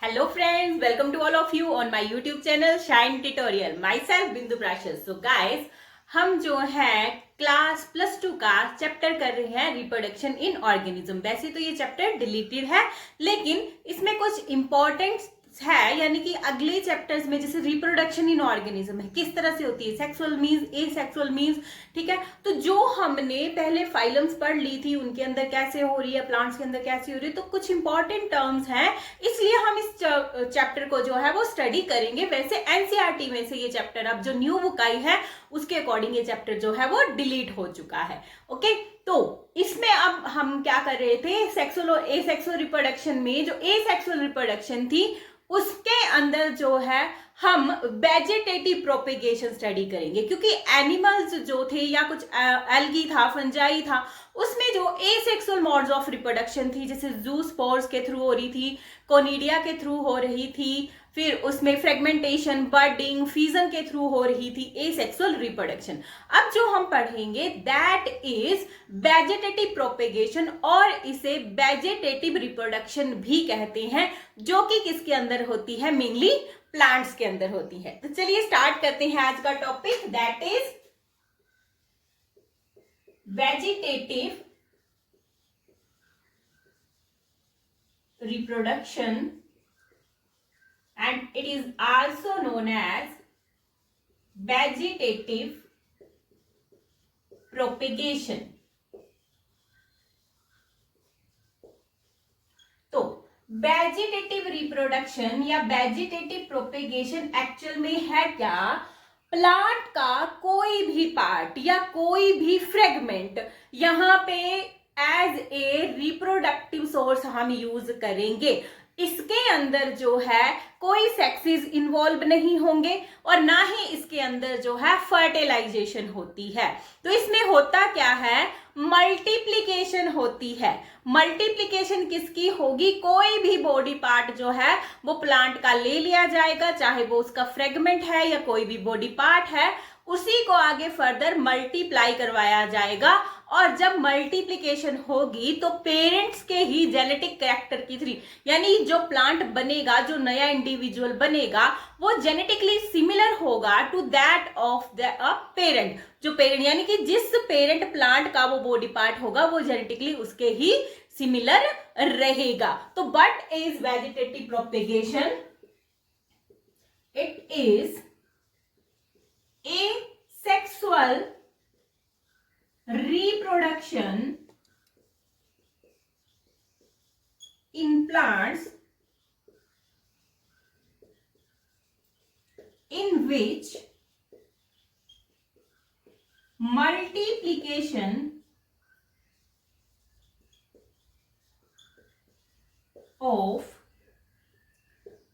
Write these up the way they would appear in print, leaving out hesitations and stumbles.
Hello friends, welcome to all of you on my YouTube channel Shine Tutorial. Myself Bindu Prashas. So guys, हम जो है class +2 का chapter कर रहे हैं रिप्रोडक्शन इन ऑर्गेनिज्म। वैसे तो ये चैप्टर डिलीटेड है, लेकिन इसमें कुछ इंपॉर्टेंट है, यानी कि अगले चैप्टर्स में जैसे रिप्रोडक्शन इन ऑर्गेनिज्म है, किस तरह से होती है, सेक्सुअल मीन्स, एसेक्सुअल मीन्स, ठीक है। तो जो हमने पहले फाइलम्स पढ़ ली थी, उनके अंदर कैसे हो रही है, प्लांट्स के अंदर कैसे हो रही है, तो कुछ इंपॉर्टेंट टर्म्स हैं, इसलिए हम इस चैप्टर को जो है वो स्टडी करेंगे। वैसे एनसीईआरटी में से ये चैप्टर अब जो न्यू बुक आई है उसके अकॉर्डिंग ये चैप्टर जो है वो डिलीट हो चुका है। ओके, तो इसमें अब हम क्या कर रहे थे, सेक्सुअल और एसेक्सुअल रिप्रोडक्शन में जो एसेक्सुअल रिप्रोडक्शन थी उसके अंदर जो है हम वेजिटेटिव प्रोपेगेशन स्टडी करेंगे, क्योंकि एनिमल्स जो थे या कुछ एल्गी था, फंजाई था, उसमें जो एसेक्सुअल मोड्स ऑफ रिप्रोडक्शन थी, जैसे जूस्पोर्स के थ्रू हो रही थी, कोनिडिया के थ्रू हो रही थी, फिर उसमें फ्रेगमेंटेशन, बर्डिंग, फीजन के थ्रू हो रही थी एसेक्सुअल रिप्रोडक्शन। अब जो हम पढ़ेंगे दैट इज वेजिटेटिव प्रोपेगेशन, और इसे वेजिटेटिव रिप्रोडक्शन भी कहते हैं, जो कि किसके अंदर होती है, मेनली प्लांट्स के अंदर होती है। तो चलिए स्टार्ट करते हैं आज का topic, that is vegetative reproduction and it is also known as vegetative propagation. तो वेजिटेटिव रिप्रोडक्शन या वेजिटेटिव प्रोपेगेशन एक्चुअल में है क्या, प्लांट का कोई भी पार्ट या कोई भी फ्रेगमेंट यहाँ पे एज ए रिप्रोडक्टिव सोर्स हम यूज करेंगे। इसके अंदर जो है कोई सेक्सेस इन्वॉल्व नहीं होंगे और ना ही इसके अंदर जो है फर्टिलाइजेशन होती है। तो इसमें होता क्या है, मल्टीप्लिकेशन होती है। मल्टीप्लिकेशन किसकी होगी, कोई भी बॉडी पार्ट जो है वो प्लांट का ले लिया जाएगा, चाहे वो उसका फ्रेगमेंट है या कोई भी बॉडी पार्ट है, उसी को आगे फर्दर मल्टीप्लाई करवाया जाएगा। और जब मल्टीप्लिकेशन होगी तो पेरेंट्स के ही जेनेटिक कैरेक्टर की थ्री, यानी जो प्लांट बनेगा, जो नया इंडिविजुअल बनेगा, वो जेनेटिकली सिमिलर होगा to that of the parent. जो पेरेंट यानी कि जिस पेरेंट प्लांट का वो बॉडी पार्ट होगा वो जेनेटिकली उसके ही सिमिलर रहेगा। तो but is vegetative propagation, it is asexual reproduction in plants in which multiplication of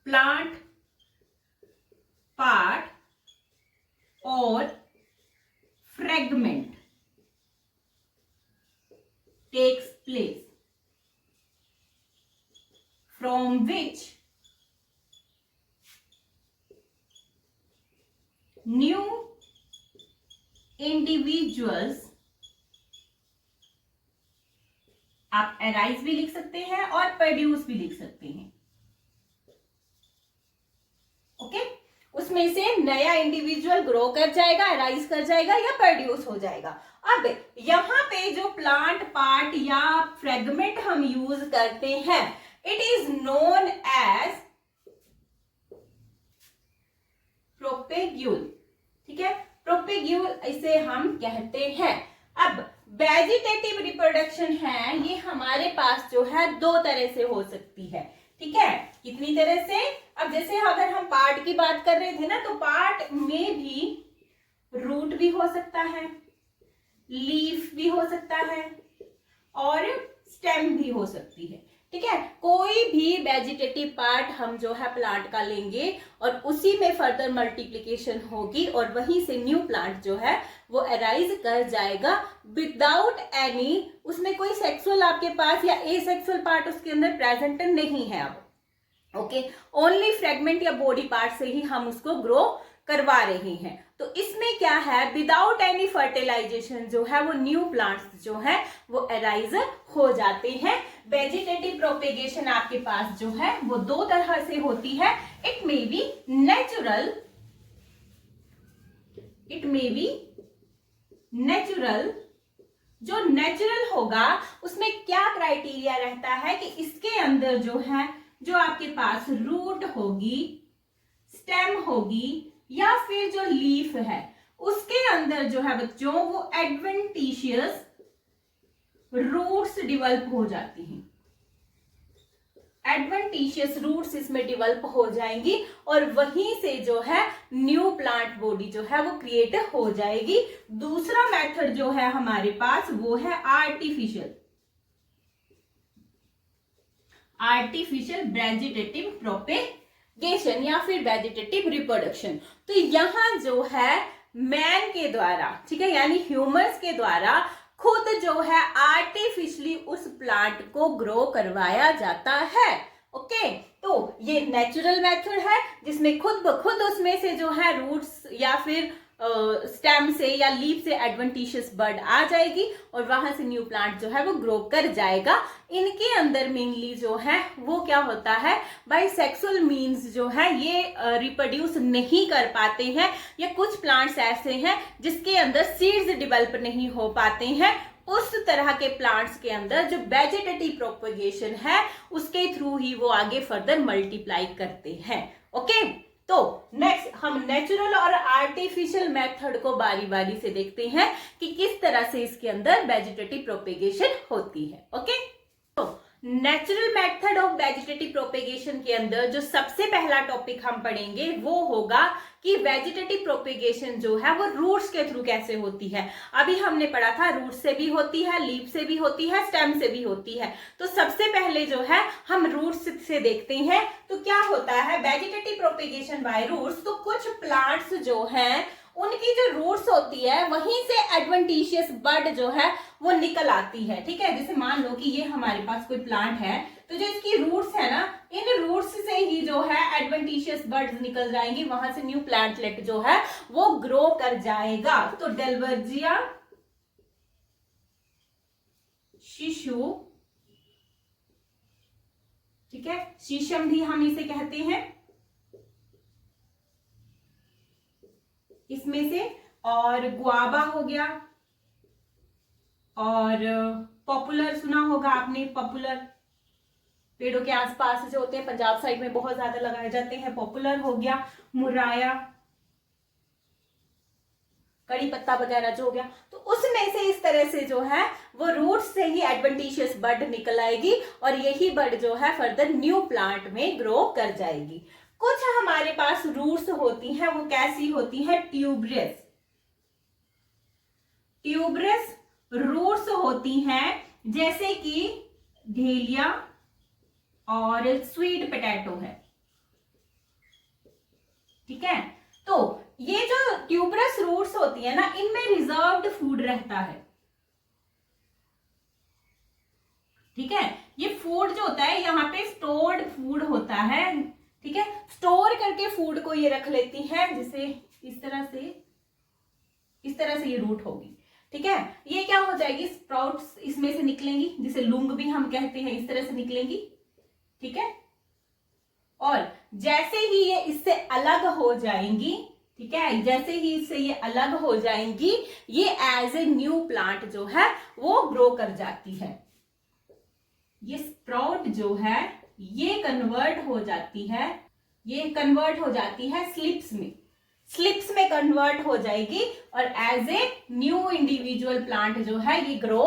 plant part or fragment takes place, from which new individuals, आप arise भी लिख सकते हैं और produce भी लिख सकते हैं। ओके, उसमें से नया इंडिविजुअल ग्रो कर जाएगा, राइज कर जाएगा या प्रोड्यूस हो जाएगा। अब यहाँ पे जो प्लांट पार्ट या फ्रेगमेंट हम यूज करते हैं, it is known as propagule, ठीक है, प्रोपेग्यूल इसे हम कहते हैं। अब वेजिटेटिव रिप्रोडक्शन है, ये हमारे पास जो है दो तरह से हो सकती है, ठीक है। कितनी तरह से, अब जैसे अगर हम पार्ट की बात कर रहे थे ना, तो पार्ट में भी रूट भी हो सकता है, लीफ भी हो सकता है और स्टेम भी हो सकती है, ठीक है। कोई भी वेजिटेटिव पार्ट हम जो है प्लांट का लेंगे और उसी में फर्दर मल्टीप्लिकेशन होगी और वहीं से न्यू प्लांट जो है वो अराइज कर जाएगा विदाउट एनी, उसमें कोई सेक्सुअल आपके पास या एसेक्सुअल पार्ट उसके अंदर प्रेजेंट नहीं है। अब ओके, ओनली फ्रेगमेंट या बॉडी पार्ट से ही हम उसको ग्रो करवा रहे हैं। तो इसमें क्या है, विदाउट एनी फर्टिलाइजेशन जो है वो न्यू प्लांट्स जो है वो अराइज हो जाते हैं। वेजिटेटिव प्रोपेगेशन आपके पास जो है वो दो तरह से होती है। इट मे बी नेचुरल, जो नेचुरल होगा उसमें क्या क्राइटेरिया रहता है कि इसके अंदर जो है, जो आपके पास रूट होगी, स्टेम होगी या फिर जो लीफ है, उसके अंदर जो है बच्चों वो एडवेंटिशियस रूट्स डेवलप हो जाती हैं। एडवेंटिशियस रूट्स इसमें डेवलप हो जाएंगी और वहीं से जो है न्यू प्लांट बॉडी जो है वो क्रिएट हो जाएगी। दूसरा मेथड जो है हमारे पास वो है आर्टिफिशियल वेजिटेटिव प्रोपेगेशन या फिर वेजिटेटिव रिप्रोडक्शन। तो यहां जो है मैन के द्वारा, ठीक है, यानी ह्यूमंस के द्वारा खुद जो है आर्टिफिशियली उस प्लांट को ग्रो करवाया जाता है। ओके, तो ये नेचुरल मेथड है जिसमें खुद ब खुद उसमें से जो है रूट्स या फिर स्टेम से या लीफ से एडवेंटिशियस बर्ड आ जाएगी और वहां से न्यू प्लांट जो है वो ग्रो कर जाएगा। इनके अंदर मेनली जो है वो क्या होता है, बाय सेक्सुअल मीन्स जो है ये रिप्रोड्यूस नहीं कर पाते हैं, या कुछ प्लांट्स ऐसे हैं जिसके अंदर सीड्स डेवलप नहीं हो पाते हैं। उस तरह के प्लांट्स के अंदर जो वेजिटेटिव प्रोपेगेशन है उसके थ्रू ही वो आगे फर्दर मल्टीप्लाई करते हैं। ओके, तो नेक्स्ट हम नेचुरल और आर्टिफिशियल मेथड को बारी बारी से देखते हैं कि किस तरह से इसके अंदर वेजिटेटिव प्रोपेगेशन होती है। ओके, तो natural method of vegetative propagation के अंदर जो सबसे पहला टॉपिक हम पढ़ेंगे वो होगा कि वेजिटेटिव प्रोपेगेशन जो है वो रूट्स के थ्रू कैसे होती है। अभी हमने पढ़ा था रूट से भी होती है, लीफ से भी होती है, स्टेम से भी होती है। तो सबसे पहले जो है हम रूट्स से देखते हैं। तो क्या होता है वेजिटेटिव प्रोपेगेशन बाय रूट्स, तो कुछ प्लांट्स जो हैं उनकी जो रूट्स होती है वहीं से एडवेंटिशियस बड जो है वो निकल आती है। ठीक है, जैसे मान लो कि ये हमारे पास कोई प्लांट है, तो जो इसकी रूट्स है ना, इन रूट्स से ही जो है एडवेंटिशियस बर्ड्स निकल जाएंगी, वहां से न्यू प्लांटलेट जो है वो ग्रो कर जाएगा। तो डेल्वर्जिया शिशु, ठीक है, शीशम भी हम इसे कहते हैं इसमें से, और गुआवा हो गया, और पॉपुलर सुना होगा आपने, पॉपुलर पेड़ों के आसपास जो होते हैं पंजाब साइड में बहुत ज्यादा लगाए जाते हैं, पॉपुलर हो गया, मुराया, कड़ी पत्ता वगैरह जो हो गया। तो उसमें से इस तरह से जो है वो रूट से ही एडवेंटिशियस बड निकल आएगी और यही बड जो है फर्दर न्यू प्लांट में ग्रो कर जाएगी। कुछ हमारे पास रूट्स होती हैं, वो कैसी होती है, ट्यूबरस रूट्स होती हैं, जैसे कि ढेलिया और स्वीट पोटैटो है। ठीक है, तो ये जो ट्यूबरस रूट्स होती है ना, इनमें रिजर्व्ड फूड रहता है। ठीक है, ये फूड जो होता है यहाँ पे स्टोर्ड फूड होता है। ठीक है, स्टोर करके फूड को ये रख लेती है, जैसे इस तरह से ये रूट होगी। ठीक है, ये क्या हो जाएगी, स्प्राउट्स इसमें से निकलेंगी, जिसे लूंग भी हम कहते हैं, इस तरह से निकलेंगी। ठीक है, और जैसे ही ये इससे अलग हो जाएंगी, ठीक है, जैसे ही इससे ये अलग हो जाएंगी, ये एज ए न्यू प्लांट जो है वो ग्रो कर जाती है। ये स्प्राउट जो है ये कन्वर्ट हो जाती है स्लिप्स में कन्वर्ट हो जाएगी और as a new individual plant जो है ये ग्रो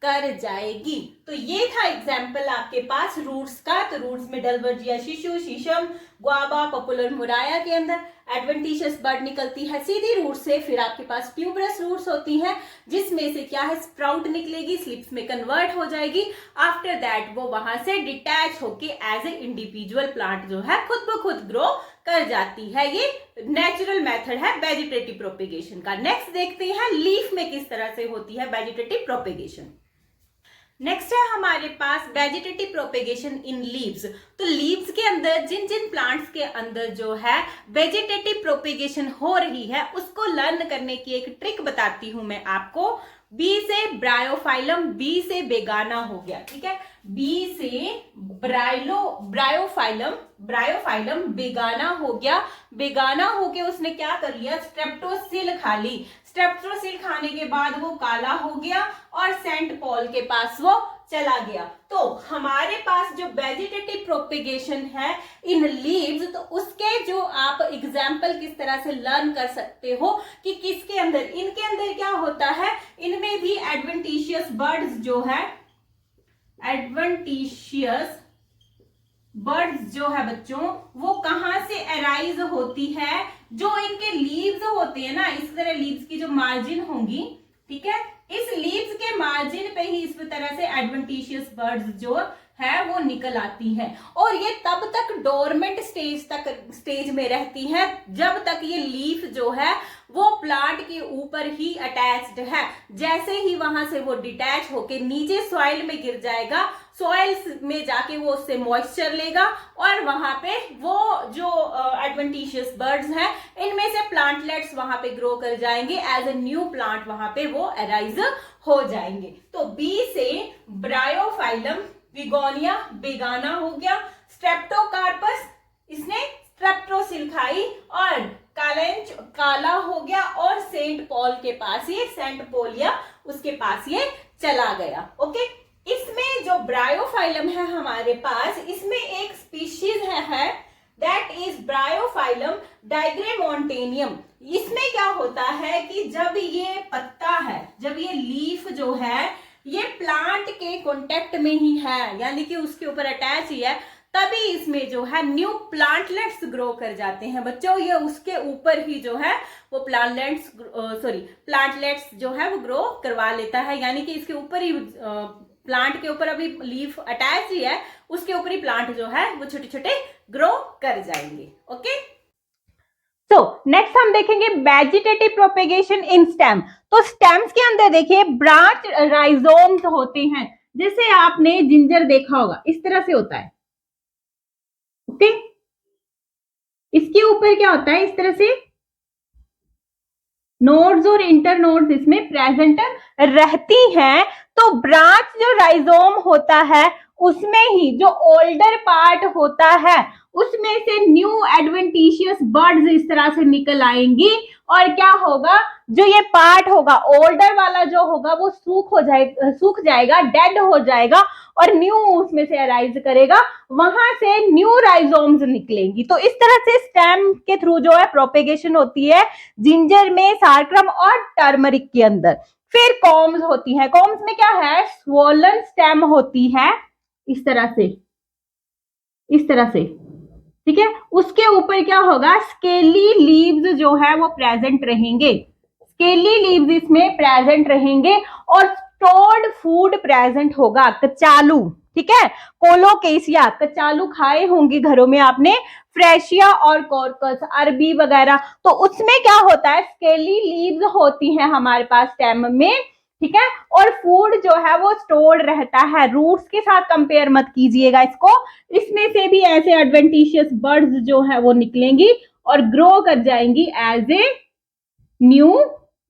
कर जाएगी। तो ये था एग्जाम्पल आपके पास रूट्स का। तो रूट्स में डेल्वर्जिया शिशु, शीशम, गुआवा, पॉपुलर, मुराया के अंदर एडवेंटिशियस बड निकलती है सीधी रूट से। फिर आपके पास ट्यूबरस रूट्स होती हैं, जिसमें से क्या है, स्प्राउट निकलेगी, स्लिप्स में कन्वर्ट हो जाएगी। आफ्टर दैट वो वहां से डिटैच होके एज ए इंडिविजुअल प्लांट जो है खुद ब खुद ग्रो कर जाती है। ये नेचुरल मेथड है वेजिटेटिव प्रोपेगेशन का। नेक्स्ट देखते हैं लीफ में किस तरह से होती है वेजिटेटिव प्रोपेगेशन। नेक्स्ट है हमारे पास वेजिटेटिव प्रोपेगेशन इन लीव्स। तो लीव्स के अंदर जिन जिन प्लांट्स के अंदर जो है वेजिटेटिव प्रोपेगेशन हो रही है उसको लर्न करने की एक ट्रिक बताती हूं मैं आपको। बी से ब्रायोफाइलम, बी से बेगाना हो गया, ठीक है, बी से ब्रायोफाइलम बेगाना हो गया। बेगाना होके उसने क्या कर लिया, स्ट्रेप्टोसिल खा ली। स्ट्रेप्टोसिल खाने के बाद वो काला हो गया और सेंट पॉल के पास वो चला गया। तो हमारे पास जो वेजिटेटिव प्रोपेगेशन है इन लीव्स, तो उसके जो आप एग्जाम्पल किस तरह से लर्न कर सकते हो कि किसके अंदर, इनके अंदर क्या होता है, इनमें भी एडवेंटिशियस बर्ड्स जो है, एडवेंटिशियस बर्ड्स जो है बच्चों, वो कहां से अराइज होती है, जो इनके लीव्स होते हैं ना, इस तरह लीव्स की जो मार्जिन होंगी, ठीक है, इस लीव्स के मार्जिन पे ही इस तरह से एडवेंटिशियस बर्ड्स जो है वो निकल आती है। और ये तब तक डोरमेंट स्टेज में रहती है जब तक ये लीफ जो है वो प्लांट के ऊपर ही अटैच्ड है। जैसे ही वहां से वो डिटैच होके नीचे सॉइल में गिर जाएगा, सॉइल में जाके वो उससे मॉइस्चर लेगा और वहां पे वो जो एडवेंटिशियस बर्ड्स हैं इनमें से प्लांटलेट्स वहां पे ग्रो कर जाएंगे, एज ए न्यू प्लांट वहां पे वो अराइज हो जाएंगे। तो बी से ब्रायोफाइलम विगोनिया बेगाना हो गया। स्ट्रेप्टोकार्पस, इसने स्ट्रेप्टोसिल खाई और कालेंच काला हो गया और सेंट पॉल के पास, ये सेंट पॉल या उसके पास ये चला गया। ओके, इसमें जो ब्रायोफाइलम है हमारे पास, इसमें एक स्पीशीज है दैट इज ब्रायोफाइलम डाइग्रेमोंटेनियम। इसमें क्या होता है कि जब ये पत्ता है, जब ये लीफ जो है ये प्लांट के कांटेक्ट में ही है, यानी कि उसके ऊपर अटैच ही है, तभी इसमें जो है न्यू प्लांटलेट्स ग्रो कर जाते हैं बच्चों। ये उसके ऊपर ही जो है वो प्लांटलेट्स जो है वो ग्रो करवा लेता है, यानी कि इसके ऊपर ही प्लांट के ऊपर अभी लीफ अटैच ही है, उसके ऊपर ही प्लांट जो है वो छोटे छोटे ग्रो कर जाएंगे। ओके, तो नेक्स्ट हम देखेंगे वेजिटेटिव प्रोपेगेशन इन स्टेम। तो स्टेम्स के अंदर देखिए ब्रांच राइजोम्स होते हैं, जैसे आपने जिंजर देखा होगा इस तरह से होता है। ओके, इसके ऊपर क्या होता है, इस तरह से नोड्स और इंटर नोड्स इसमें प्रेजेंट रहती हैं। तो ब्रांच जो राइजोम होता है उसमें ही जो ओल्डर पार्ट होता है उसमें से न्यू एडवेंटिशियस बर्ड्स इस तरह से निकल आएंगी और क्या होगा, जो ये पार्ट होगा ओल्डर वाला जो होगा वो सूख जाएगा, डेड हो जाएगा और न्यू उसमें से अराइज करेगा, वहां से न्यू राइजोम्स निकलेंगी। तो इस तरह से स्टेम के थ्रू जो है प्रोपेगेशन होती है जिंजर में, सार्क्रम और टर्मरिक के अंदर। फिर कॉम्स होती है, कॉम्स में क्या है, स्वोलन स्टेम होती है इस तरह से, इस तरह से, ठीक है, उसके ऊपर क्या होगा, स्केली लीव्स जो है वो प्रेजेंट रहेंगे, स्केली लीव्स इसमें प्रेजेंट रहेंगे और स्टोर्ड फूड प्रेजेंट होगा, कचालू, ठीक है, कोलोकेसिया, कचालू खाए होंगे घरों में आपने, फ्रेशिया और कॉर्कस, अरबी वगैरह। तो उसमें क्या होता है, स्केली लीव्स होती हैं हमारे पास स्टेम में, ठीक है, और फूड जो है वो स्टोर्ड रहता है। रूट्स के साथ कंपेयर मत कीजिएगा इसको, इसमें से भी ऐसे एडवेंटिशियस बर्ड्स जो है वो निकलेंगी और ग्रो कर जाएंगी as a new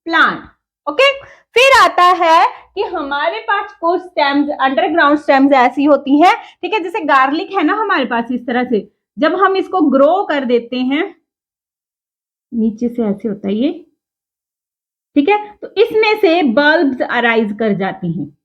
plant. Okay, फिर आता है कि हमारे पास कुछ स्टेम्स, अंडरग्राउंड स्टेम्स ऐसी होती हैं, ठीक है, जैसे गार्लिक है ना हमारे पास, इस तरह से जब हम इसको ग्रो कर देते हैं नीचे से ऐसे होता है ये, ठीक है, तो इसमें से बल्ब्स अराइज कर जाती हैं,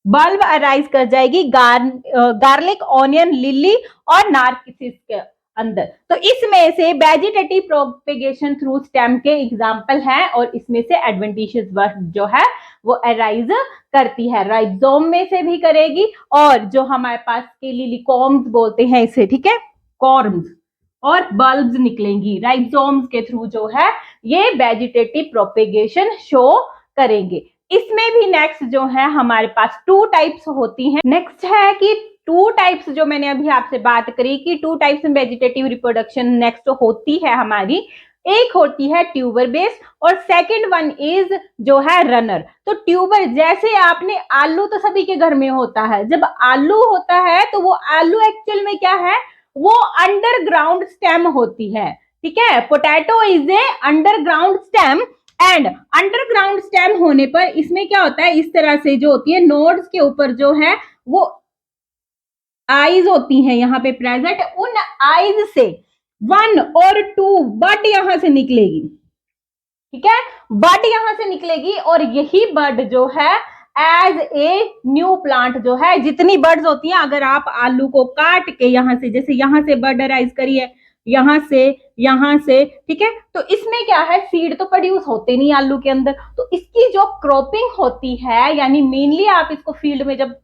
बल्ब अराइज कर जाएगी गार्लिक, ऑनियन, लिली और नार्किसिस के अंदर। तो इसमें से वेजिटेटिव प्रोपेगेशन थ्रू स्टेम के एग्जांपल हैं और इसमें से एडवेंटिशियस बर्ड जो है वो अराइज करती है, राइजोम में से भी करेगी और जो हमारे पास के लिलिकॉर्म्स बोलते हैं इसे, ठीक है, कॉर्म्स और बल्ब्स निकलेंगी राइजोम्स के थ्रू जो है ये वेजिटेटिव प्रोपेगेशन शो करेंगे। इसमें भी नेक्स्ट जो है हमारे पास टू टाइप्स होती हैं। नेक्स्ट है कि टू टाइप्स जो मैंने अभी आपसे बात करी कि टू टाइप्स में वेजिटेटिव रिप्रोडक्शन नेक्स्ट होती है हमारी, एक होती है ट्यूबर बेस्ड और सेकंड वन इज जो है रनर। तो ट्यूबर, जैसे आपने आलू तो सभी के घर में होता है, जब आलू होता है तो वो आलू एक्चुअल में क्या है, वो अंडरग्राउंड स्टेम होती है, ठीक है, potato is a underground stem and underground stem होने पर इसमें क्या होता है, इस तरह से जो होती है नोड्स के ऊपर जो है वो आईज होती हैं यहाँ पे प्रेजेंट, उन आईज से 1 और 2 बड यहां से निकलेगी, ठीक है, बड यहां से निकलेगी और यही बड जो है एज ए न्यू प्लांट जो है, जितनी बर्ड्स होती हैं, अगर आप आलू को काट के यहां से, जैसे यहां से बर्ड अराइज करी है, यहां से, ठीक है, तो इसमें क्या है, सीड तो प्रोड्यूस होते नहीं आलू के अंदर, तो इसकी जो क्रॉपिंग होती है, यानी मेनली आप इसको फील्ड में जब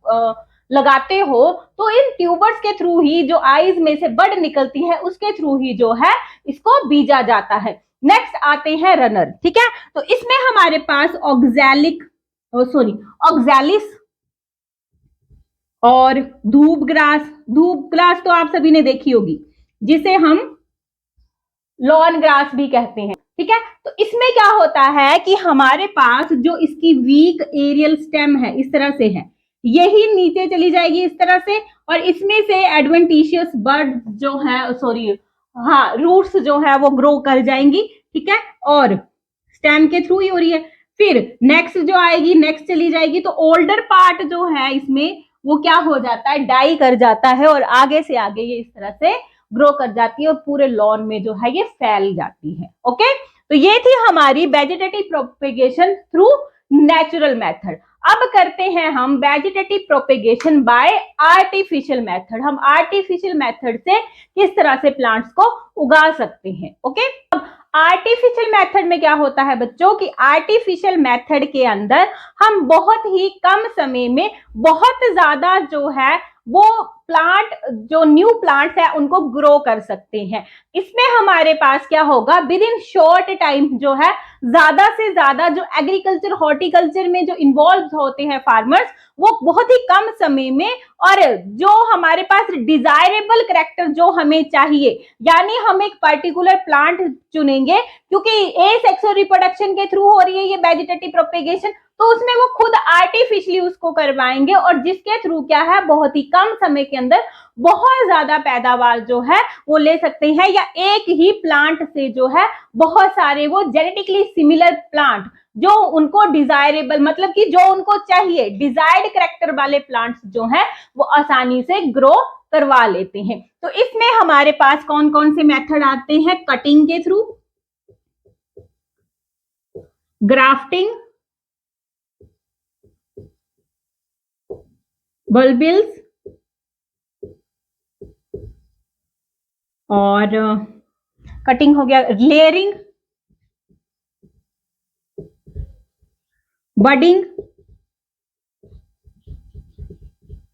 लगाते हो तो इन ट्यूबर्स के थ्रू ही, जो आईज में से बर्ड निकलती है उसके थ्रू ही जो है इसको बीजा जाता है। नेक्स्ट आते हैं रनर, ठीक है, तो इसमें हमारे पास ऑक्सैलिस और धूप ग्रास तो आप सभी ने देखी होगी, जिसे हम लॉन ग्रास भी कहते हैं, ठीक है, तो इसमें क्या होता है कि हमारे पास जो इसकी वीक एरियल स्टेम है इस तरह से है, यही नीचे चली जाएगी इस तरह से, और इसमें से एडवेंटिशियस बर्ड जो है, रूट्स जो है वो ग्रो कर जाएंगी, ठीक है, और स्टेम के थ्रू ही हो रही है। फिर नेक्स्ट जो आएगी, नेक्स्ट चली जाएगी, तो ओल्डर पार्ट जो है इसमें वो क्या हो जाता है, डाई कर जाता है और आगे से आगे ये इस तरह से ग्रो कर जाती है और पूरे लॉन में जो है ये फैल जाती है। ओके, तो ये थी हमारी vegetative propagation through natural method. अब करते हैं हम vegetative propagation by artificial method. हम आर्टिफिशियल मेथड से किस तरह से प्लांट्स को उगा सकते हैं। ओके, अब आर्टिफिशियल मेथड में क्या होता है बच्चों कि आर्टिफिशियल मेथड के अंदर हम बहुत ही कम समय में बहुत ज्यादा जो है वो प्लांट, जो न्यू प्लांट्स है उनको ग्रो कर सकते हैं। इसमें हमारे पास क्या होगा, विद इन शॉर्ट टाइम जो है ज्यादा से ज्यादा जो एग्रीकल्चर हॉर्टिकल्चर में जो इन्वॉल्व होते हैं फार्मर्स, वो बहुत ही कम समय में, और जो हमारे पास डिजायरेबल कैरेक्टर जो हमें चाहिए, यानी हम एक पर्टिकुलर प्लांट चुनेंगे क्योंकि ए सेक्सुअल रिप्रोडक्शन के थ्रू हो रही है ये वेजिटेटिव प्रोपेगेशन, तो उसमें वो खुद आर्टिफिशियली उसको करवाएंगे और जिसके थ्रू क्या है बहुत ही कम समय के अंदर बहुत ज्यादा पैदावार जो है वो ले सकते हैं, या एक ही प्लांट से जो है बहुत सारे वो जेनेटिकली सिमिलर प्लांट जो उनको डिजायरेबल, मतलब कि जो उनको चाहिए डिजायर्ड कैरेक्टर वाले प्लांट्स जो है वो आसानी से ग्रो करवा लेते हैं। तो इसमें हमारे पास कौन कौन से मेथड आते हैं, कटिंग के थ्रू, ग्राफ्टिंग, बल्बिल्स, और कटिंग हो गया, लेयरिंग, बडिंग।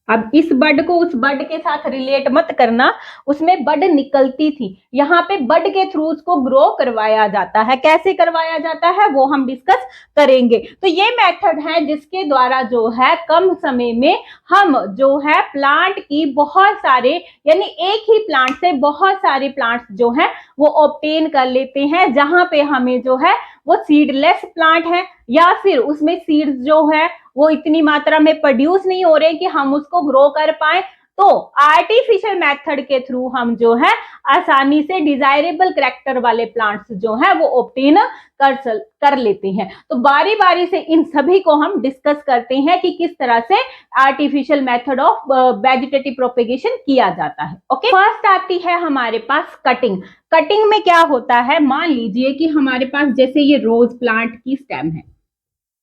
अब इस बड को उस बड के साथ रिलेट मत करना, उसमें बड निकलती थी, यहाँ पे बड के थ्रू उसको ग्रो करवाया जाता है। कैसे करवाया जाता है वो हम डिस्कस करेंगे। तो ये मेथड है जिसके द्वारा जो है कम समय में हम जो है प्लांट की बहुत सारे, यानी एक ही प्लांट से बहुत सारे प्लांट्स जो है वो ऑब्टेन कर लेते हैं, जहां पे हमें जो है वो सीडलेस प्लांट है या फिर उसमें सीड्स जो है वो इतनी मात्रा में प्रोड्यूस नहीं हो रहे कि हम उसको ग्रो कर पाए, तो आर्टिफिशियल मेथड के थ्रू हम जो है आसानी से डिजायरेबल कैरेक्टर वाले प्लांट्स जो है वो ऑब्टेन कर लेते हैं। तो बारी बारी से इन सभी को हम डिस्कस करते हैं कि किस तरह से artificial method of vegetative propagation किया जाता है। ओके, फर्स्ट आती है हमारे पास कटिंग। कटिंग में क्या होता है, मान लीजिए कि हमारे पास जैसे ये रोज प्लांट की स्टेम है,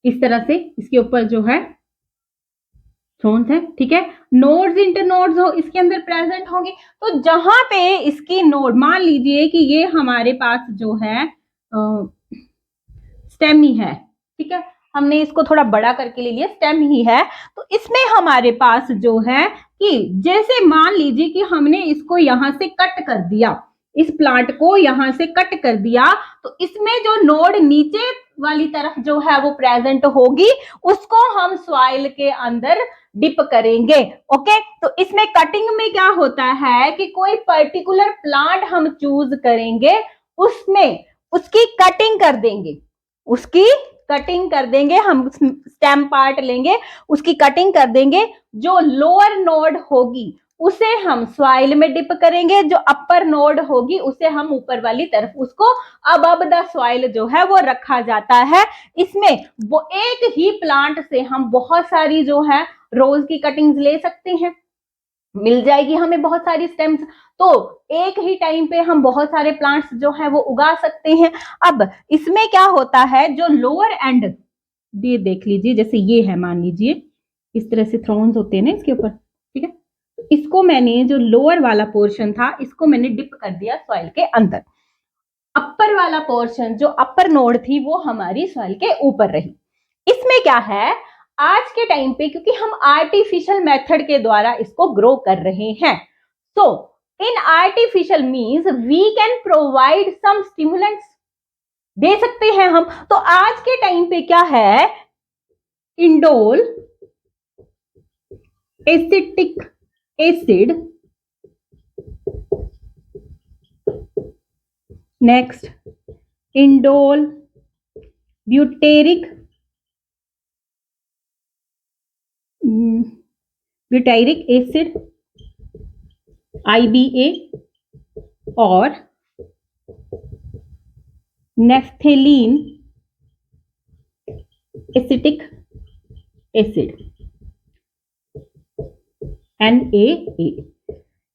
इस तरह से इसके ऊपर जो है थ्रोन्स है, ठीक है, नोड्स इंटरनोड्स हो इसके अंदर प्रेजेंट होंगे। तो जहां पे इसकी नोड, मान लीजिए कि ये हमारे पास जो है स्टेम ही है, ठीक है, हमने इसको थोड़ा बड़ा करके ले लिया, स्टेम ही है, तो इसमें हमारे पास जो है कि जैसे मान लीजिए कि हमने इसको यहां से कट कर दिया, इस प्लांट को यहां से कट कर दिया, तो इसमें जो नोड नीचे वाली तरफ जो है वो प्रेजेंट होगी, उसको हम सॉइल के अंदर डिप करेंगे। ओके, तो इसमें कटिंग में क्या होता है कि कोई पर्टिकुलर प्लांट हम चूज करेंगे, उसमें उसकी कटिंग कर देंगे, उसकी कटिंग कर देंगे, हम स्टेम पार्ट लेंगे, उसकी कटिंग कर देंगे, जो लोअर नोड होगी उसे हम सॉइल में डिप करेंगे, जो अपर नोड होगी उसे हम ऊपर वाली तरफ, उसको अबव द सॉइल जो है वो रखा जाता है। इसमें वो एक ही प्लांट से हम बहुत सारी जो है रोज की कटिंग्स ले सकते हैं, मिल जाएगी हमें बहुत सारी स्टेम्स। तो एक ही टाइम पे हम बहुत सारे प्लांट्स जो है वो उगा सकते हैं। अब इसमें क्या होता है, जो लोअर एंड, ये देख लीजिए, जैसे ये है, मान लीजिए इस तरह से थ्रोन्स होते हैं ना इसके ऊपर, ठीक है। इसको मैंने, जो लोअर वाला पोर्शन था, इसको मैंने डिप कर दिया सॉइल के अंदर। अपर वाला पोर्शन, जो अपर नोड थी, वो हमारी सॉइल के ऊपर रही। इसमें क्या है, आज के टाइम पे क्योंकि हम आर्टिफिशियल मेथड के द्वारा इसको ग्रो कर रहे हैं, तो in artificial means we can provide some stimulants, दे सकते हैं हम। तो आज के टाइम पे क्या है, indole acetic acid, next indole butyric acid IBA, और नेफ्थेलीन एसिटिक एसिड NaA।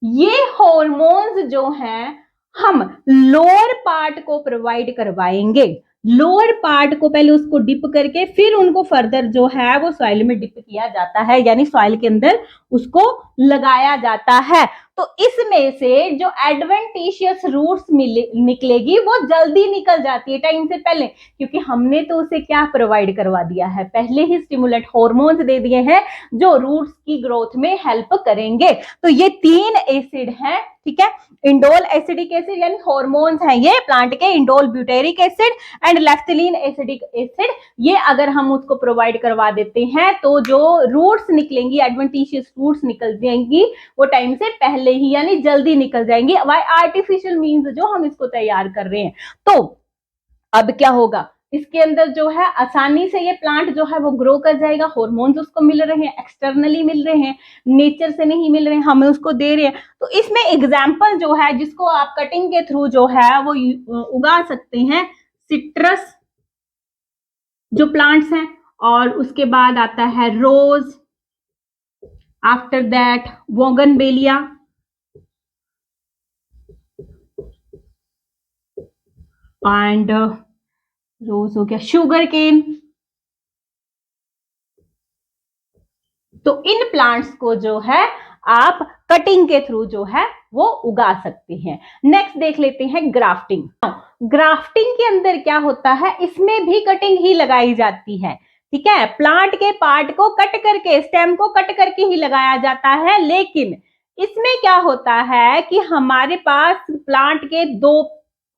ये हॉर्मोन्स जो हैं हम लोअर पार्ट को प्रोवाइड करवाएंगे। लोअर पार्ट को पहले उसको डिप करके फिर उनको फर्दर जो है वो सॉइल में डिप किया जाता है, यानी सॉइल के अंदर उसको लगाया जाता है। तो इसमें से जो एडवेंटिशियस रूट्स निकलेगी वो जल्दी निकल जाती है टाइम से पहले, क्योंकि हमने तो उसे क्या प्रोवाइड करवा दिया है, पहले ही स्टिमुलेंट हॉर्मोन्स दे दिए हैं जो रूट्स की ग्रोथ में हेल्प करेंगे। तो ये 3 एसिड हैं, ठीक है। इंडोल एसिडिक एसिड यानी हॉर्मोन्स हैं ये प्लांट के, indole butyric acid and naphthalene acidic acid. ये अगर हम उसको प्रोवाइड करवा देते हैं तो जो रूट्स निकलेंगी, एडवेंटिशियस रूट्स निकल जाएंगी वो टाइम से पहले ही, यानी जल्दी निकल जाएंगी, बाय आर्टिफिशियल मीन्स जो हम इसको तैयार कर रहे हैं। तो अब क्या होगा, इसके अंदर जो है आसानी से ये प्लांट जो है वो ग्रो कर जाएगा। हॉर्मोन्स उसको मिल रहे हैं, एक्सटर्नली मिल रहे हैं, नेचर से नहीं मिल रहे हैं, हमें उसको दे रहे हैं। तो इसमें एग्जाम्पल जो है जिसको आप कटिंग के थ्रू जो है वो उगा सकते हैं, सिट्रस जो प्लांट्स हैं, और उसके बाद आता है रोज, आफ्टर दैट बोगनवेलिया, एंड रोज हो गया, शुगर केन। तो इन प्लांट्स को जो है आप कटिंग के थ्रू जो है वो उगा सकते हैं। नेक्स्ट देख लेते हैं ग्राफ्टिंग। ग्राफ्टिंग के अंदर क्या होता है, इसमें भी कटिंग ही लगाई जाती है, ठीक है। प्लांट के पार्ट को कट करके, स्टेम को कट करके ही लगाया जाता है, लेकिन इसमें क्या होता है कि हमारे पास प्लांट के 2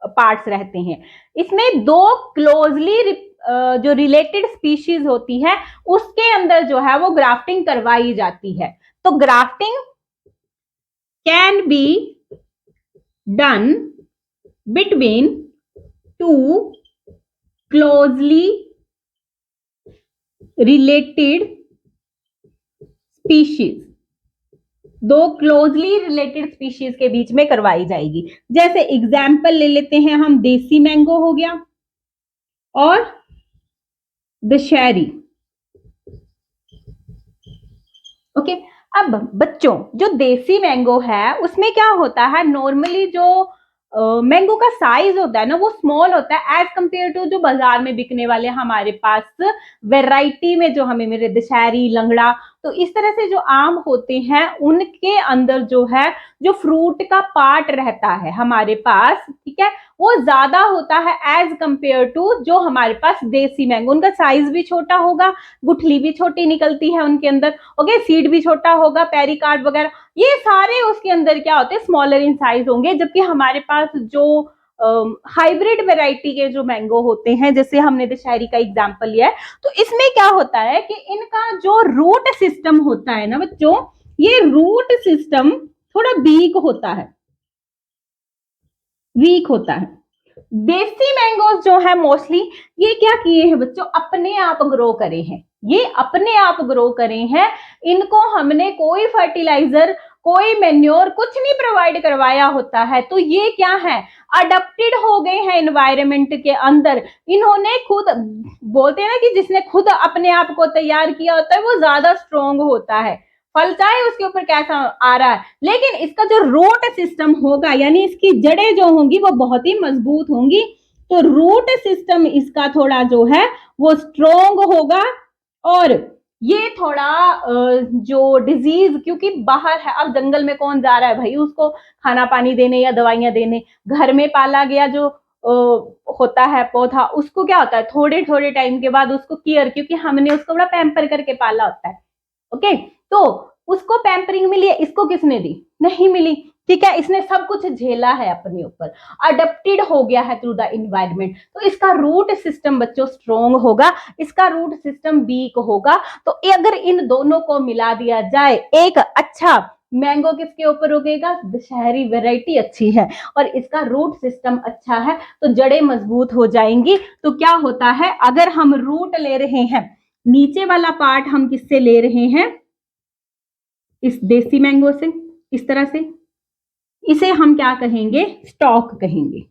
पार्ट्स रहते हैं। इसमें 2 क्लोजली जो रिलेटेड स्पीशीज होती है उसके अंदर जो है वो ग्राफ्टिंग करवाई जाती है। तो grafting can be done between 2 closely related species, 2 closely related species के बीच में करवाई जाएगी। जैसे एग्जाम्पल ले लेते हैं हम, देसी मैंगो हो गया और दशहरी, ओके। अब बच्चों, जो देसी मैंगो है उसमें क्या होता है, नॉर्मली जो मैंगो का साइज होता है ना वो स्मॉल होता है एज कंपेयर टू जो बाजार में बिकने वाले हमारे पास वैरायटी में जो हमें मेरे दशहरी, लंगड़ा, तो इस तरह से जो आम होते हैं उनके अंदर जो है जो फ्रूट का पार्ट रहता है हमारे पास, ठीक है, वो ज्यादा होता है एज कंपेयर टू जो हमारे पास देसी मैंगो। उनका साइज भी छोटा होगा, गुठली भी छोटी निकलती है उनके अंदर, ओके, सीड भी छोटा होगा, पेरिकार्ड वगैरह ये सारे उसके अंदर क्या होते हैं, स्मॉलर इन साइज होंगे। जबकि हमारे पास जो हाइब्रिड वैरायटी के जो मैंगो होते हैं, जैसे हमने दशहरी का एग्जांपल लिया है, तो इसमें क्या होता है कि इनका जो रूट सिस्टम होता है ना बच्चों, ये रूट सिस्टम थोड़ा वीक होता है, वीक होता है। देसी मैंगोज जो है मोस्टली ये क्या किए हैं बच्चों, अपने आप ग्रो करे हैं, ये अपने आप ग्रो करे हैं, इनको हमने कोई फर्टिलाइजर कोई मेन्योर कुछ नहीं प्रोवाइड करवाया होता है, तो ये क्या है, अडप्टेड हो गए हैं एनवायरमेंट के अंदर। इन्होंने खुद, बोलते हैं ना कि जिसने खुद अपने आप को तैयार किया होता है वो ज्यादा स्ट्रोंग होता है, फल चाहे उसके ऊपर कैसा आ रहा है, लेकिन इसका जो रूट सिस्टम होगा यानी इसकी जड़ें जो होंगी वो बहुत ही मजबूत होंगी। तो रूट सिस्टम इसका थोड़ा जो है वो स्ट्रोंग होगा। और ये थोड़ा जो डिजीज, क्योंकि बाहर है, अब जंगल में कौन जा रहा है भाई उसको खाना पानी देने या दवाइयां देने, घर में पाला गया जो होता है पौधा, उसको क्या होता है थोड़े थोड़े टाइम के बाद उसको केयर, क्योंकि हमने उसको बड़ा पैम्पर करके पाला होता है। ओके, तो उसको पैम्परिंग मिली है, इसको किसने दी, नहीं मिली, ठीक है, इसने सब कुछ झेला है अपने ऊपर, अडेप्टेड हो गया है थ्रू द इन्वायरमेंट। तो इसका रूट सिस्टम बच्चों स्ट्रोंग होगा, इसका रूट सिस्टम वीक होगा। तो अगर इन दोनों को मिला दिया जाए, एक अच्छा मैंगो किसके ऊपर उगेगा, दशहरी वैरायटी अच्छी है और इसका रूट सिस्टम अच्छा है, तो जड़ें मजबूत हो जाएंगी। तो क्या होता है, अगर हम रूट ले रहे हैं, नीचे वाला पार्ट हम किससे ले रहे हैं, इस देसी मैंगो से, इस तरह से, इसे हम क्या कहेंगे, स्टॉक कहेंगे,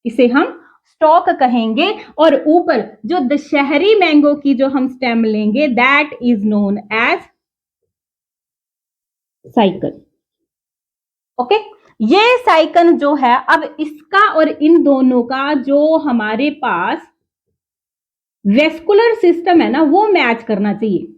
इसे हम स्टॉक कहेंगे। और ऊपर जो दशहरी मैंगो की जो हम स्टेम लेंगे, that is known as cycle. Okay, ये साइकल जो है, अब इसका और इन दोनों का जो हमारे पास वेस्कुलर सिस्टम है ना, वो मैच करना चाहिए,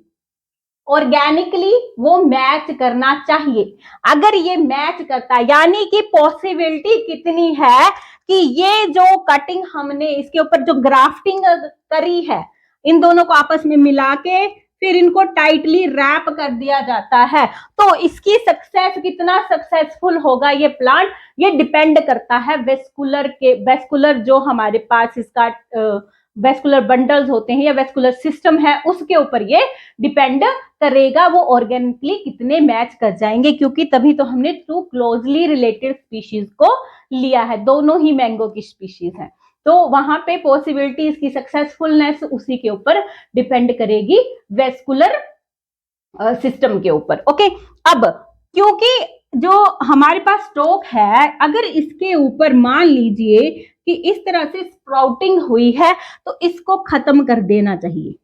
ऑर्गेनिकली वो मैच करना चाहिए। अगर ये मैच करता है, यानी कि पॉसिबिलिटी कितनी है कि ये जो कटिंग हमने इसके ऊपर जो ग्राफ्टिंग करी है, इन दोनों को आपस में मिला के फिर इनको टाइटली रैप कर दिया जाता है, तो इसकी सक्सेस, कितना सक्सेसफुल होगा ये प्लांट, ये डिपेंड करता है वेस्कुलर जो हमारे पास इसका वेस्कुलर बंडल्स होते हैं या वेस्कुलर सिस्टम है, उसके ऊपर ये डिपेंड करेगा, वो ऑर्गेनिकली कितने मैच कर जाएंगे, क्योंकि तभी तो हमने टू क्लोजली रिलेटेड स्पीशीज को लिया है, दोनों ही मैंगो की स्पीशीज हैं, तो वहां पे पॉसिबिलिटी इसकी सक्सेसफुलनेस उसी के ऊपर डिपेंड करेगी, वेस्कुलर सिस्टम के ऊपर। ओके, अब क्योंकि जो हमारे पास स्टॉक है, अगर इसके ऊपर मान लीजिए कि इस तरह से स्प्राउटिंग हुई है, तो इसको खत्म कर देना चाहिए,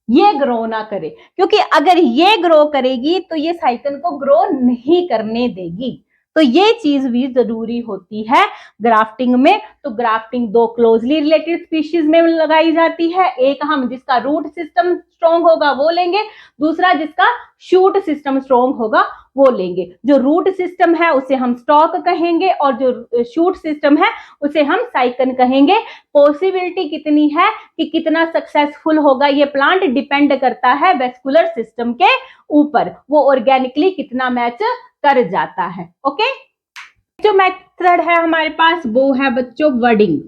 ये ग्रो ना करे, क्योंकि अगर ये ग्रो करेगी तो ये साइकिल को ग्रो नहीं करने देगी। तो ये चीज भी जरूरी होती है ग्राफ्टिंग में। तो ग्राफ्टिंग दो क्लोजली रिलेटेड स्पीशीज में लगाई जाती है, एक हम जिसका रूट सिस्टम स्ट्रॉन्ग होगा वो लेंगे, दूसरा जिसका शूट सिस्टम स्ट्रॉन्ग होगा वो लेंगे। जो रूट सिस्टम है उसे हम स्टॉक कहेंगे और जो शूट सिस्टम है उसे हम साइकन कहेंगे। पॉसिबिलिटी कितनी है कि कितना सक्सेसफुल होगा ये प्लांट, डिपेंड करता है वेस्कुलर सिस्टम के ऊपर, वो ऑर्गेनिकली कितना मैच कर जाता है। ओके, जो मेथड है हमारे पास वो है बच्चों बडिंग।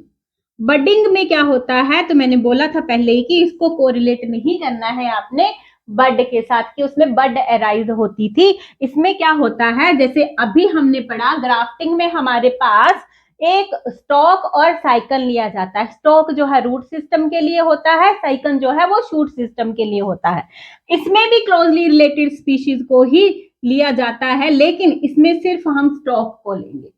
बडिंग में क्या होता है, तो मैंने बोला था पहले ही कि इसको कोरिलेट नहीं करना है आपने बड के साथ, कि उसमें बड अराइज होती थी। इसमें क्या होता है, जैसे अभी हमने पढ़ा ग्राफ्टिंग में हमारे पास एक स्टॉक और साइकल लिया जाता है। स्टॉक जो है रूट सिस्टम के लिए होता है, साइकल जो है वो शूट सिस्टम के लिए होता है। इसमें भी क्लोजली रिलेटेड स्पीशीज को ही लिया जाता है, लेकिन इसमें सिर्फ हम स्टॉक को लेंगे।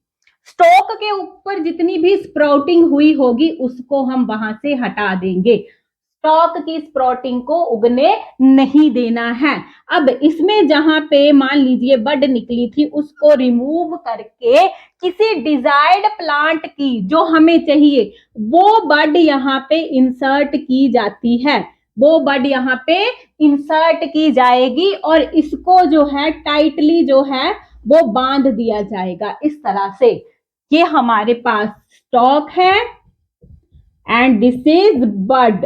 स्टॉक के ऊपर जितनी भी स्प्राउटिंग हुई होगी उसको हम वहां से हटा देंगे, स्टॉक की स्प्राउटिंग को उगने नहीं देना है। अब इसमें जहां पे मान लीजिए बड निकली थी, उसको रिमूव करके किसी डिजायर्ड प्लांट की जो हमें चाहिए वो बड यहाँ पे इंसर्ट की जाती है, वो बड यहाँ पे इंसर्ट की जाएगी और इसको जो है टाइटली जो है वो बांध दिया जाएगा इस तरह से। ये हमारे पास स्टॉक है and this is bud,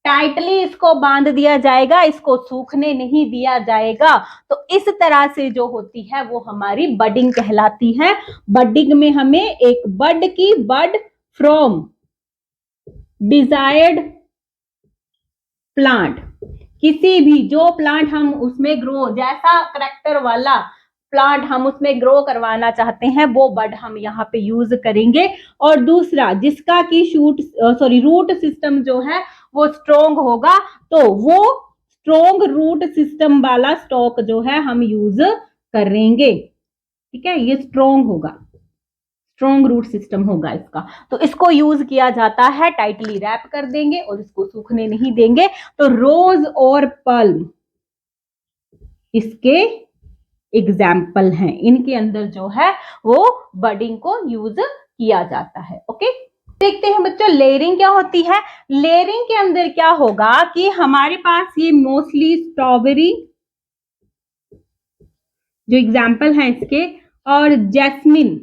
tightly इसको बांध दिया जाएगा, इसको सूखने नहीं दिया जाएगा। तो इस तरह से जो होती है वो हमारी बडिंग कहलाती है। बडिंग में हमें एक बड की, बड फ्रॉम डिजायर्ड प्लांट, किसी भी जो प्लांट हम उसमें ग्रो, जैसा करेक्टर वाला प्लांट हम उसमें ग्रो करवाना चाहते हैं वो बड हम यहाँ पे यूज करेंगे। और दूसरा जिसका की रूट सिस्टम जो है वो स्ट्रोंग होगा, तो वो स्ट्रॉन्ग रूट सिस्टम वाला स्टॉक जो है हम यूज करेंगे। ठीक है, ये स्ट्रॉन्ग होगा, स्ट्रॉन्ग रूट सिस्टम होगा इसका। तो इसको यूज किया जाता है, टाइटली रैप कर देंगे और इसको सूखने नहीं देंगे। तो रोज और पल्म इसके एग्जाम्पल हैं, इनके अंदर जो है वो बडिंग को यूज किया जाता है। ओके, देखते हैं बच्चों लेयरिंग क्या होती है। लेयरिंग के अंदर क्या होगा कि हमारे पास ये मोस्टली स्ट्रॉबेरी जो एग्जाम्पल है इसके, और जैस्मिन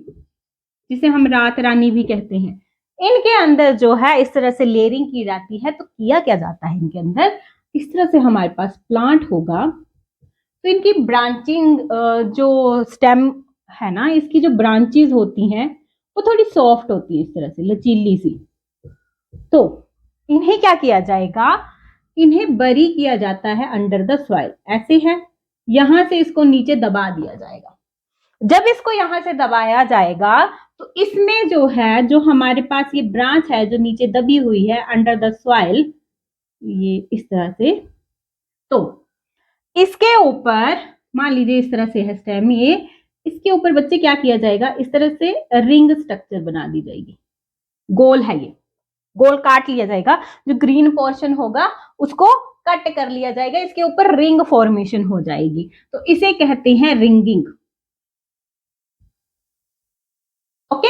जिसे हम रात रानी भी कहते हैं, इनके अंदर जो है इस तरह से लेयरिंग की जाती है। तो किया क्या जाता है इनके अंदर, इस तरह से हमारे पास प्लांट होगा तो इनकी ब्रांचिंग जो स्टेम है ना, इसकी जो ब्रांचेस होती हैं वो थोड़ी सॉफ्ट होती है, इस तरह से लचीली सी। तो इन्हें क्या किया जाएगा, इन्हें बरी किया जाता है अंडर द सॉइल। ऐसे है, यहां से इसको नीचे दबा दिया जाएगा। जब इसको यहां से दबाया जाएगा तो इसमें जो है, जो हमारे पास ये ब्रांच है जो नीचे दबी हुई है अंडर द सॉइल, ये इस तरह से, तो इसके ऊपर मान लीजिए इस तरह से है स्टेम, ये इसके ऊपर बच्चे क्या किया जाएगा, इस तरह से रिंग स्ट्रक्चर बना दी जाएगी। गोल है ये, गोल काट लिया जाएगा, जो ग्रीन पोर्शन होगा उसको कट कर लिया जाएगा, इसके ऊपर रिंग फॉर्मेशन हो जाएगी। तो इसे कहते हैं रिंगिंग। ओके,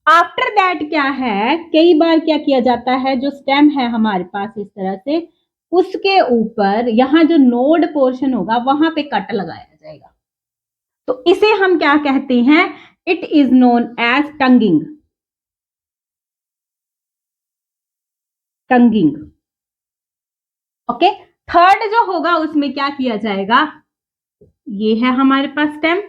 आफ्टर दैट क्या है, कई बार क्या किया जाता है, जो स्टेम है हमारे पास इस तरह से, उसके ऊपर यहां जो नोड पोर्शन होगा वहां पे कट लगाया जाएगा। तो इसे हम क्या कहते हैं, it is known as tonguing. Tonguing. Okay, third जो होगा उसमें क्या किया जाएगा, ये है हमारे पास स्टेम,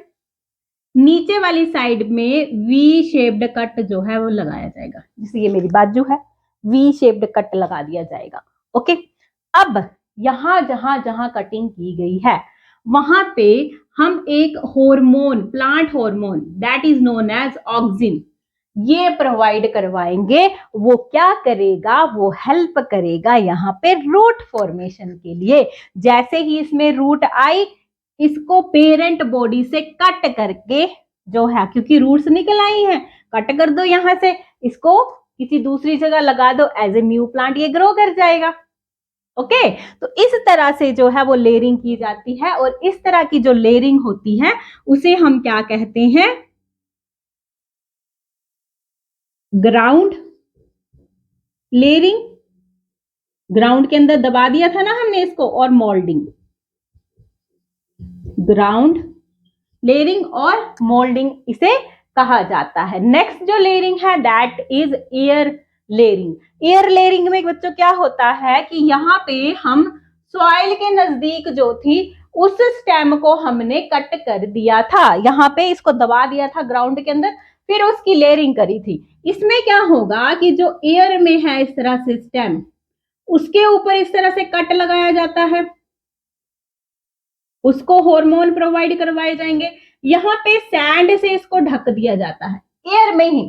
नीचे वाली साइड में वी शेप्ड कट जो है वो लगाया जाएगा। जैसे ये मेरी बाजू है, वी शेप्ड कट लगा दिया जाएगा। ओके, अब यहां जहां जहां कटिंग की गई है वहां पे हम एक hormone, plant hormone that is known as auxin, ये प्रोवाइड करवाएंगे। वो क्या करेगा, वो हेल्प करेगा यहाँ पे रूट फॉर्मेशन के लिए। जैसे ही इसमें रूट आई, इसको पेरेंट बॉडी से कट करके जो है, क्योंकि रूट्स निकल आई हैं, कट कर दो यहां से, इसको किसी दूसरी जगह लगा दो, एज ए न्यू प्लांट ये ग्रो कर जाएगा। ओके, तो इस तरह से जो है वो लेयरिंग की जाती है, और इस तरह की जो लेयरिंग होती है उसे हम क्या कहते हैं, ग्राउंड लेयरिंग। ग्राउंड के अंदर दबा दिया था ना हमने इसको, और मोल्डिंग, ग्राउंड लेयरिंग और मोल्डिंग इसे कहा जाता है। नेक्स्ट जो लेयरिंग है that is air layering. Air layering में बच्चों क्या होता है कि यहाँ पे हम सॉइल के नजदीक जो थी उस स्टेम को हमने कट कर दिया था, यहाँ पे इसको दबा दिया था ग्राउंड के अंदर, फिर उसकी लेयरिंग करी थी। इसमें क्या होगा कि जो एयर में है इस तरह से स्टेम, उसके ऊपर इस तरह से कट लगाया जाता है, उसको हार्मोन प्रोवाइड करवाए जाएंगे। यहाँ पे सैंड से इसको ढक दिया जाता है, एयर में ही।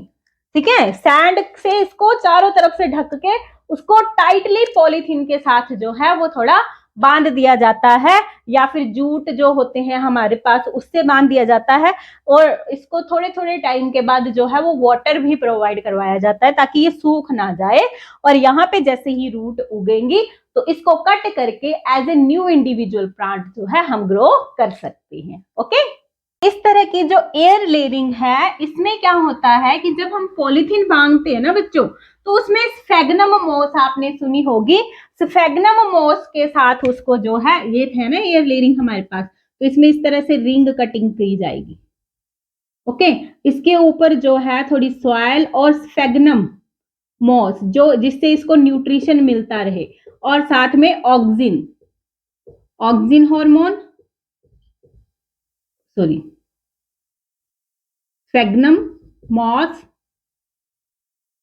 ठीक है, सैंड से इसको चारों तरफ से ढक के उसको टाइटली पॉलीथीन के साथ जो है वो थोड़ा बांध दिया जाता है, या फिर जूट जो होते हैं हमारे पास उससे बांध दिया जाता है। और इसको थोड़े थोड़े टाइम के बाद जो है वो वाटर भी प्रोवाइड करवाया जाता है ताकि ये सूख ना जाए। और यहाँ पे जैसे ही रूट उगेंगी तो इसको कट करके as a new individual plant जो है हम ग्रो कर सकते हैं। ओके, इस तरह की जो एयर लेयरिंग है इसमें क्या होता है कि जब हम पॉलीथीन बांधते हैं ना बच्चों, तो उसमें स्फेगनम मोस आपने सुनी होगी, स्फेगनम मोस के साथ उसको जो है, ये है ना एयर लेयरिंग हमारे पास, तो इसमें इस तरह से रिंग कटिंग की जाएगी। ओके, इसके ऊपर जो है थोड़ी सॉइल और स्फेगनम मोस जो, जिससे इसको न्यूट्रिशन मिलता रहे, और साथ में auxin, auxin hormone, sorry sphagnum moss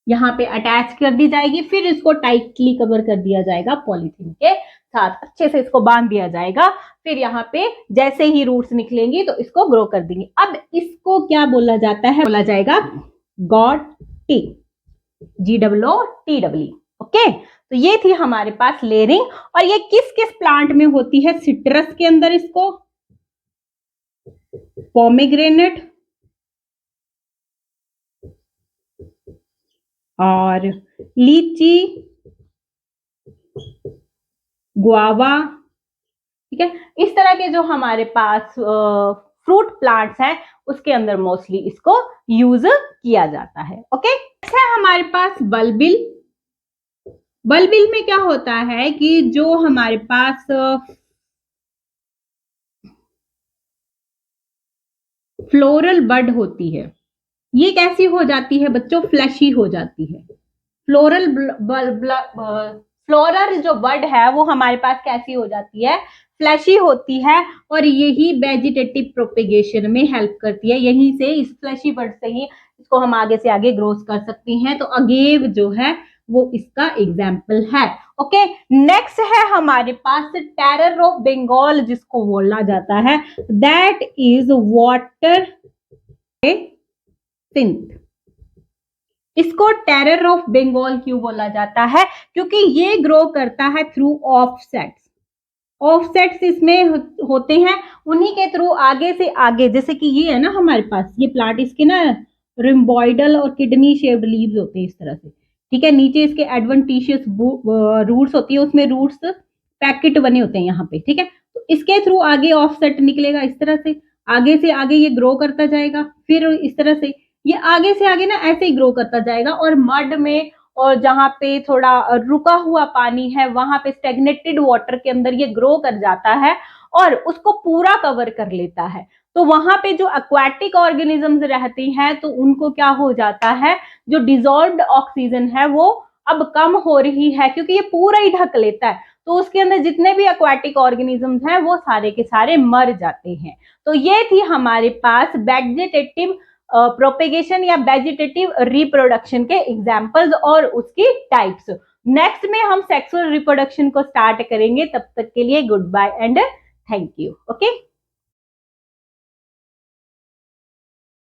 यहाँ पे अटैच कर दी जाएगी। फिर इसको टाइटली कवर कर दिया जाएगा पॉलीथीन के साथ, अच्छे से इसको बांध दिया जाएगा। फिर यहाँ पे जैसे ही रूट्स निकलेंगी तो इसको ग्रो कर देंगे। अब इसको क्या बोला जाता है, बोला जाएगा गॉट टी, GOOT। ओके, तो ये थी हमारे पास लेयरिंग। और ये किस किस प्लांट में होती है? सिट्रस के अंदर इसको, पोमेग्रेनेट और लीची, गुआवा, ठीक है। इस तरह के जो हमारे पास फ्रूट प्लांट्स हैं उसके अंदर मोस्टली इसको यूज किया जाता है। ओके, अच्छा हमारे पास बल्बिल। बल्बिल में क्या होता है कि जो हमारे पास फ्लोरल बड होती है, ये कैसी हो जाती है बच्चों? फ्लैशी हो जाती है। फ्लोरल फ्लोरल जो बड है वो हमारे पास कैसी हो जाती है? फ्लैशी होती है। और यही वेजिटेटिव प्रोपेगेशन में हेल्प करती है। यहीं से, इस फ्लैशी बड से ही इसको हम आगे से आगे ग्रोथ कर सकती हैं। तो अगेव जो है वो इसका एग्जाम्पल है। ओके, नेक्स्ट है हमारे पास टेरर ऑफ बंगाल, जिसको बोला जाता है, दैट इज वाटर सिंथ। इसको टेरर ऑफ बंगाल क्यों बोला जाता है? क्योंकि ये ग्रो करता है थ्रू ऑफसेट्स। ऑफसेट्स इसमें होते हैं, उन्हीं के थ्रू आगे से आगे, जैसे कि ये है ना हमारे पास ये प्लांट, इसके ना रिम्बॉइडल और किडनी शेप्ड लीव्स होते हैं इस तरह से, ठीक है। नीचे इसके एडवेंटिशियस रूट्स होती है, उसमें रूट्स पैकेट बने होते हैं यहाँ पे, ठीक है। तो इसके थ्रू आगे ऑफसेट निकलेगा इस तरह से आगे ये ग्रो करता जाएगा। फिर इस तरह से ये आगे से आगे ना ऐसे ही ग्रो करता जाएगा। और मड में और जहाँ पे थोड़ा रुका हुआ पानी है वहां पे स्टेगनेटेड वाटर के अंदर ये ग्रो कर जाता है और उसको पूरा कवर कर लेता है। तो वहां पे जो एक्वाटिक ऑर्गेनिजम्स रहती हैं तो उनको क्या हो जाता है, जो डिजॉल्व्ड ऑक्सीजन है वो अब कम हो रही है, क्योंकि ये पूरा ही ढक लेता है। तो उसके अंदर जितने भी एक्वाटिक ऑर्गेनिजम्स हैं वो सारे के सारे मर जाते हैं। तो ये थी हमारे पास वेजिटेटिव प्रोपेगेशन या वेजिटेटिव रिप्रोडक्शन के एग्जाम्पल्स और उसकी टाइप्स। नेक्स्ट में हम सेक्सुअल रिप्रोडक्शन को स्टार्ट करेंगे। तब तक के लिए good bye and thank you. Okay.